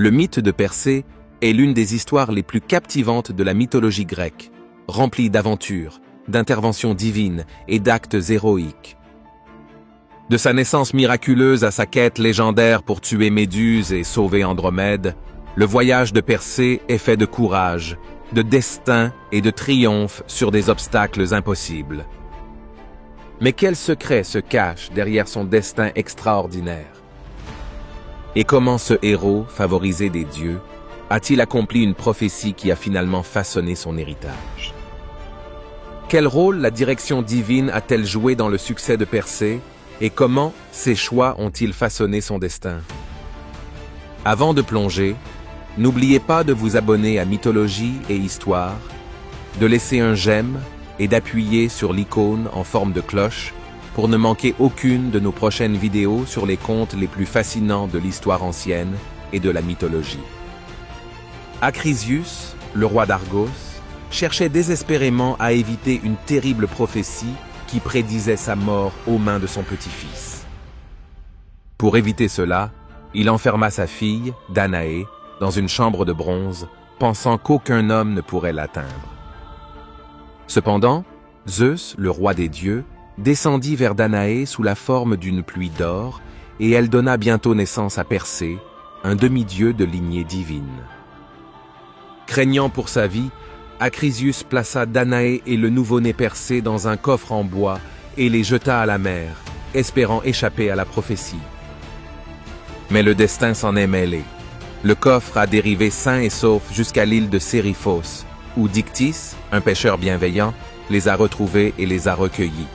Le mythe de Persée est l'une des histoires les plus captivantes de la mythologie grecque, remplie d'aventures, d'interventions divines et d'actes héroïques. De sa naissance miraculeuse à sa quête légendaire pour tuer Méduse et sauver Andromède, le voyage de Persée est fait de courage, de destin et de triomphe sur des obstacles impossibles. Mais quel secret se cache derrière son destin extraordinaire? Et comment ce héros, favorisé des dieux, a-t-il accompli une prophétie qui a finalement façonné son héritage? Quel rôle la direction divine a-t-elle joué dans le succès de Persée et comment ses choix ont-ils façonné son destin? Avant de plonger, n'oubliez pas de vous abonner à Mythologie et Histoire, de laisser un j'aime et d'appuyer sur l'icône en forme de cloche pour ne manquer aucune de nos prochaines vidéos sur les contes les plus fascinants de l'histoire ancienne et de la mythologie. Acrisius, le roi d'Argos, cherchait désespérément à éviter une terrible prophétie qui prédisait sa mort aux mains de son petit-fils. Pour éviter cela, il enferma sa fille, Danaé, dans une chambre de bronze, pensant qu'aucun homme ne pourrait l'atteindre. Cependant, Zeus, le roi des dieux, descendit vers Danaé sous la forme d'une pluie d'or, et elle donna bientôt naissance à Persée, un demi-dieu de lignée divine. Craignant pour sa vie, Acrisius plaça Danaé et le nouveau-né Persée dans un coffre en bois et les jeta à la mer, espérant échapper à la prophétie. Mais le destin s'en est mêlé. Le coffre a dérivé sain et sauf jusqu'à l'île de Séryphos, où Dictys, un pêcheur bienveillant, les a retrouvés et les a recueillis.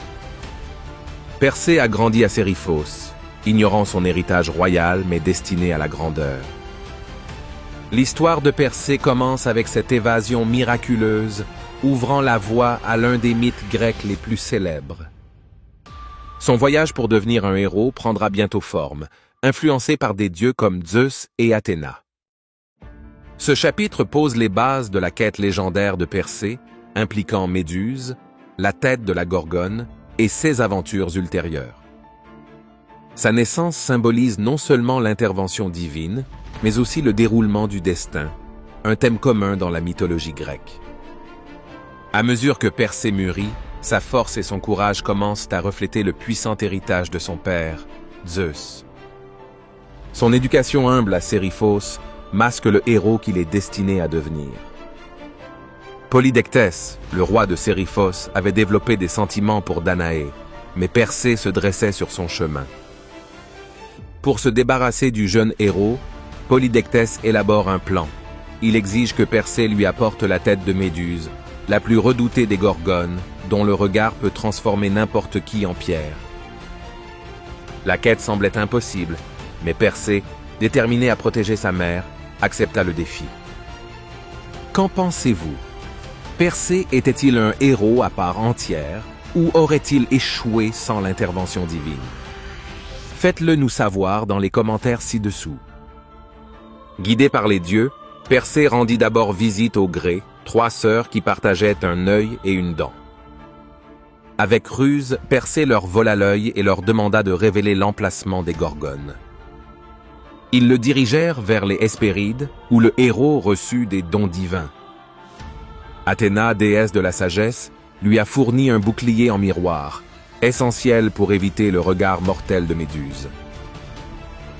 Persée a grandi à Séryphos, ignorant son héritage royal mais destiné à la grandeur. L'histoire de Persée commence avec cette évasion miraculeuse, ouvrant la voie à l'un des mythes grecs les plus célèbres. Son voyage pour devenir un héros prendra bientôt forme, influencé par des dieux comme Zeus et Athéna. Ce chapitre pose les bases de la quête légendaire de Persée, impliquant Méduse, la tête de la Gorgone, et ses aventures ultérieures. Sa naissance symbolise non seulement l'intervention divine, mais aussi le déroulement du destin, un thème commun dans la mythologie grecque. À mesure que Persée mûrit, sa force et son courage commencent à refléter le puissant héritage de son père, Zeus. Son éducation humble à Séryphos masque le héros qu'il est destiné à devenir. Polydectès, le roi de Séryphos, avait développé des sentiments pour Danaé, mais Persée se dressait sur son chemin. Pour se débarrasser du jeune héros, Polydectès élabore un plan. Il exige que Persée lui apporte la tête de Méduse, la plus redoutée des Gorgones, dont le regard peut transformer n'importe qui en pierre. La quête semblait impossible, mais Persée, déterminé à protéger sa mère, accepta le défi. Qu'en pensez-vous? Persée était-il un héros à part entière ou aurait-il échoué sans l'intervention divine? Faites-le nous savoir dans les commentaires ci-dessous. Guidé par les dieux, Persée rendit d'abord visite aux Grées, 3 sœurs qui partageaient un œil et une dent. Avec ruse, Persée leur vola l'œil et leur demanda de révéler l'emplacement des Gorgones. Ils le dirigèrent vers les Hespérides, où le héros reçut des dons divins. Athéna, déesse de la sagesse, lui a fourni un bouclier en miroir, essentiel pour éviter le regard mortel de Méduse.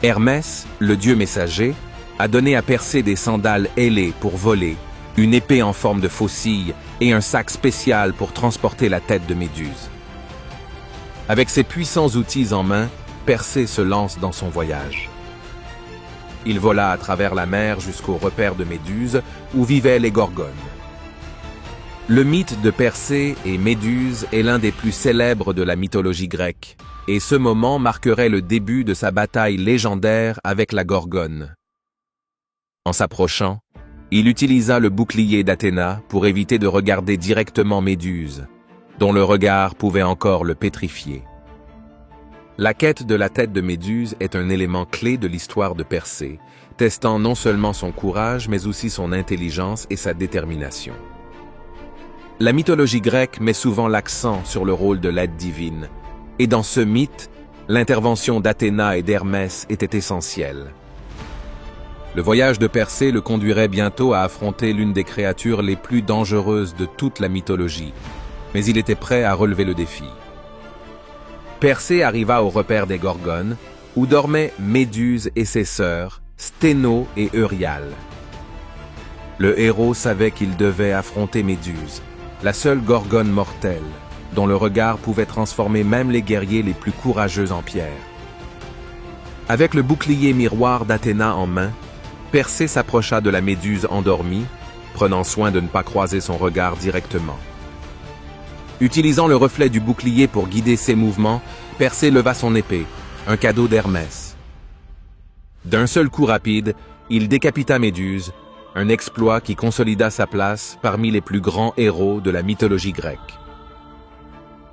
Hermès, le dieu messager, a donné à Persée des sandales ailées pour voler, une épée en forme de faucille et un sac spécial pour transporter la tête de Méduse. Avec ses puissants outils en main, Persée se lance dans son voyage. Il vola à travers la mer jusqu'au repère de Méduse, où vivaient les Gorgones. Le mythe de Persée et Méduse est l'un des plus célèbres de la mythologie grecque, et ce moment marquerait le début de sa bataille légendaire avec la Gorgone. En s'approchant, il utilisa le bouclier d'Athéna pour éviter de regarder directement Méduse, dont le regard pouvait encore le pétrifier. La quête de la tête de Méduse est un élément clé de l'histoire de Persée, testant non seulement son courage mais aussi son intelligence et sa détermination. La mythologie grecque met souvent l'accent sur le rôle de l'aide divine, et dans ce mythe, l'intervention d'Athéna et d'Hermès était essentielle. Le voyage de Persée le conduirait bientôt à affronter l'une des créatures les plus dangereuses de toute la mythologie, mais il était prêt à relever le défi. Persée arriva au repaire des Gorgones, où dormaient Méduse et ses sœurs, Sténo et Euryale. Le héros savait qu'il devait affronter Méduse, la seule Gorgone mortelle, dont le regard pouvait transformer même les guerriers les plus courageux en pierre. Avec le bouclier miroir d'Athéna en main, Persée s'approcha de la Méduse endormie, prenant soin de ne pas croiser son regard directement. Utilisant le reflet du bouclier pour guider ses mouvements, Persée leva son épée, un cadeau d'Hermès. D'un seul coup rapide, il décapita Méduse, un exploit qui consolida sa place parmi les plus grands héros de la mythologie grecque.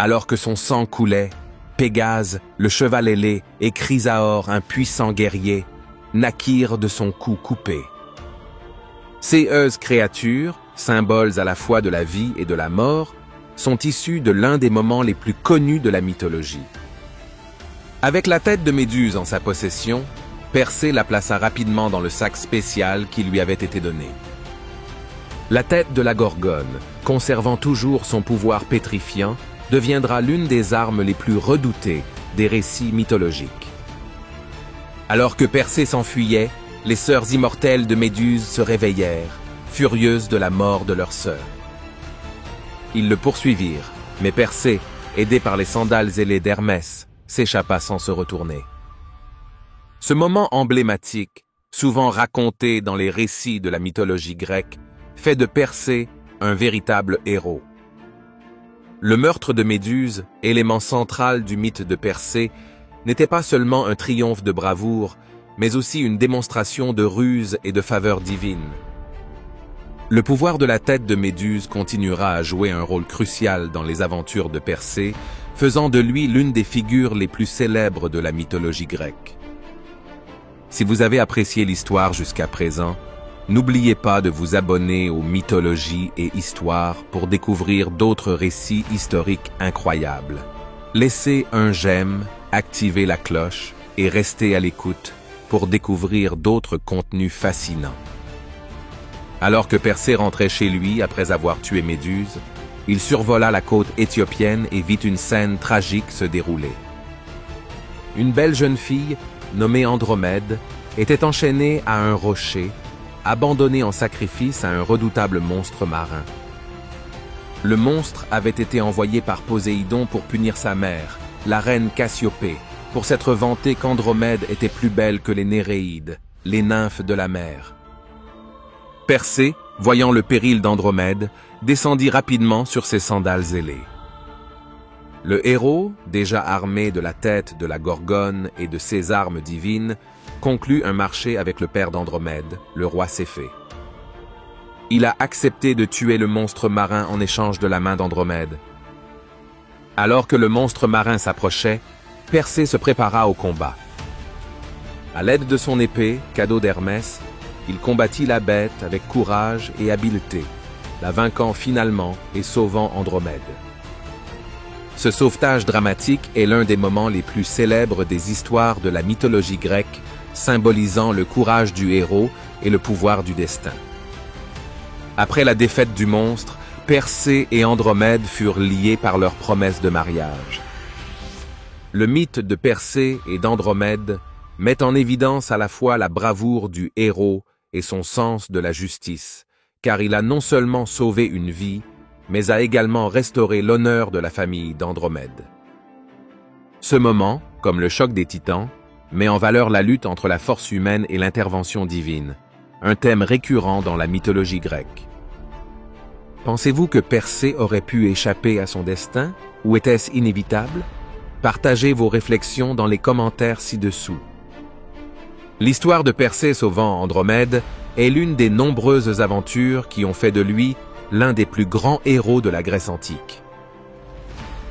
Alors que son sang coulait, Pégase, le cheval ailé, et Chrysaor, un puissant guerrier, naquirent de son cou coupé. Ces heureuses créatures, symboles à la fois de la vie et de la mort, sont issues de l'un des moments les plus connus de la mythologie. Avec la tête de Méduse en sa possession, Persée la plaça rapidement dans le sac spécial qui lui avait été donné. La tête de la Gorgone, conservant toujours son pouvoir pétrifiant, deviendra l'une des armes les plus redoutées des récits mythologiques. Alors que Persée s'enfuyait, les sœurs immortelles de Méduse se réveillèrent, furieuses de la mort de leur sœur. Ils le poursuivirent, mais Persée, aidé par les sandales ailées d'Hermès, s'échappa sans se retourner. Ce moment emblématique, souvent raconté dans les récits de la mythologie grecque, fait de Persée un véritable héros. Le meurtre de Méduse, élément central du mythe de Persée, n'était pas seulement un triomphe de bravoure, mais aussi une démonstration de ruse et de faveur divine. Le pouvoir de la tête de Méduse continuera à jouer un rôle crucial dans les aventures de Persée, faisant de lui l'une des figures les plus célèbres de la mythologie grecque. Si vous avez apprécié l'histoire jusqu'à présent, n'oubliez pas de vous abonner aux mythologies et histoires pour découvrir d'autres récits historiques incroyables. Laissez un j'aime, activez la cloche et restez à l'écoute pour découvrir d'autres contenus fascinants. Alors que Persée rentrait chez lui après avoir tué Méduse, il survola la côte éthiopienne et vit une scène tragique se dérouler. Une belle jeune fille, nommée Andromède, était enchaînée à un rocher, abandonnée en sacrifice à un redoutable monstre marin. Le monstre avait été envoyé par Poséidon pour punir sa mère, la reine Cassiopée, pour s'être vantée qu'Andromède était plus belle que les Néréides, les nymphes de la mer. Persée, voyant le péril d'Andromède, descendit rapidement sur ses sandales ailées. Le héros, déjà armé de la tête de la Gorgone et de ses armes divines, conclut un marché avec le père d'Andromède, le roi Céphée. Il a accepté de tuer le monstre marin en échange de la main d'Andromède. Alors que le monstre marin s'approchait, Persée se prépara au combat. À l'aide de son épée, cadeau d'Hermès, il combattit la bête avec courage et habileté, la vainquant finalement et sauvant Andromède. Ce sauvetage dramatique est l'un des moments les plus célèbres des histoires de la mythologie grecque, symbolisant le courage du héros et le pouvoir du destin. Après la défaite du monstre, Persée et Andromède furent liés par leur promesse de mariage. Le mythe de Persée et d'Andromède met en évidence à la fois la bravoure du héros et son sens de la justice, car il a non seulement sauvé une vie, mais a également restauré l'honneur de la famille d'Andromède. Ce moment, comme le choc des titans, met en valeur la lutte entre la force humaine et l'intervention divine, un thème récurrent dans la mythologie grecque. Pensez-vous que Persée aurait pu échapper à son destin, ou était-ce inévitable? Partagez vos réflexions dans les commentaires ci-dessous. L'histoire de Persée sauvant Andromède est l'une des nombreuses aventures qui ont fait de lui l'un des plus grands héros de la Grèce antique.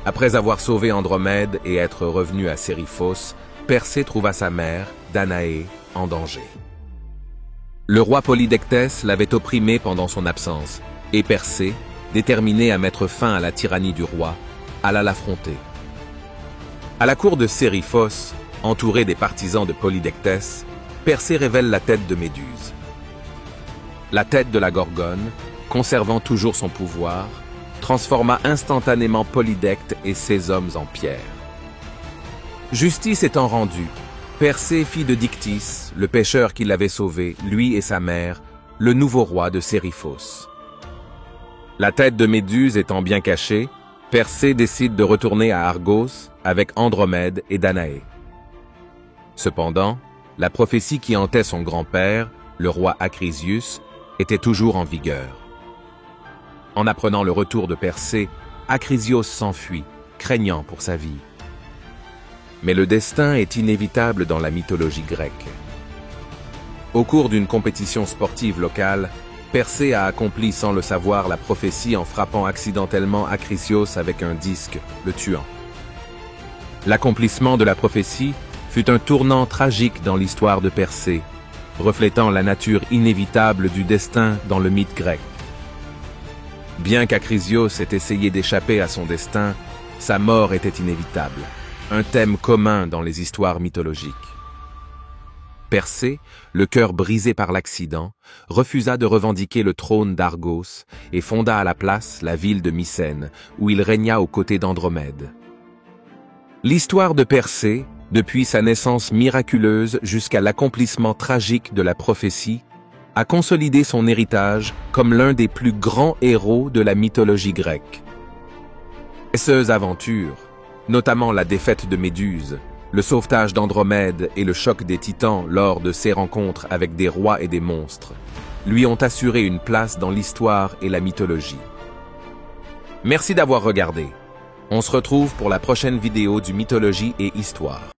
Après avoir sauvé Andromède et être revenu à Séryphos, Persée trouva sa mère, Danaé, en danger. Le roi Polydectès l'avait opprimé pendant son absence, et Persée, déterminé à mettre fin à la tyrannie du roi, alla l'affronter. À la cour de Séryphos, entouré des partisans de Polydectès, Persée révèle la tête de Méduse. La tête de la Gorgone, conservant toujours son pouvoir, transforma instantanément Polydecte et ses hommes en pierre. Justice étant rendue, Persée fit de Dictys, le pêcheur qui l'avait sauvé, lui et sa mère, le nouveau roi de Séryphos. La tête de Méduse étant bien cachée, Persée décide de retourner à Argos avec Andromède et Danaé. Cependant, la prophétie qui hantait son grand-père, le roi Acrisius, était toujours en vigueur. En apprenant le retour de Persée, Acrisios s'enfuit, craignant pour sa vie. Mais le destin est inévitable dans la mythologie grecque. Au cours d'une compétition sportive locale, Persée a accompli sans le savoir la prophétie en frappant accidentellement Acrisios avec un disque, le tuant. L'accomplissement de la prophétie fut un tournant tragique dans l'histoire de Persée, reflétant la nature inévitable du destin dans le mythe grec. Bien qu'Acrisios ait essayé d'échapper à son destin, sa mort était inévitable, un thème commun dans les histoires mythologiques. Persée, le cœur brisé par l'accident, refusa de revendiquer le trône d'Argos et fonda à la place la ville de Mycène, où il régna aux côtés d'Andromède. L'histoire de Persée, depuis sa naissance miraculeuse jusqu'à l'accomplissement tragique de la prophétie, a consolidé son héritage comme l'un des plus grands héros de la mythologie grecque. Ces aventures, notamment la défaite de Méduse, le sauvetage d'Andromède et le choc des titans lors de ses rencontres avec des rois et des monstres, lui ont assuré une place dans l'histoire et la mythologie. Merci d'avoir regardé. On se retrouve pour la prochaine vidéo du Mythologie et Histoire.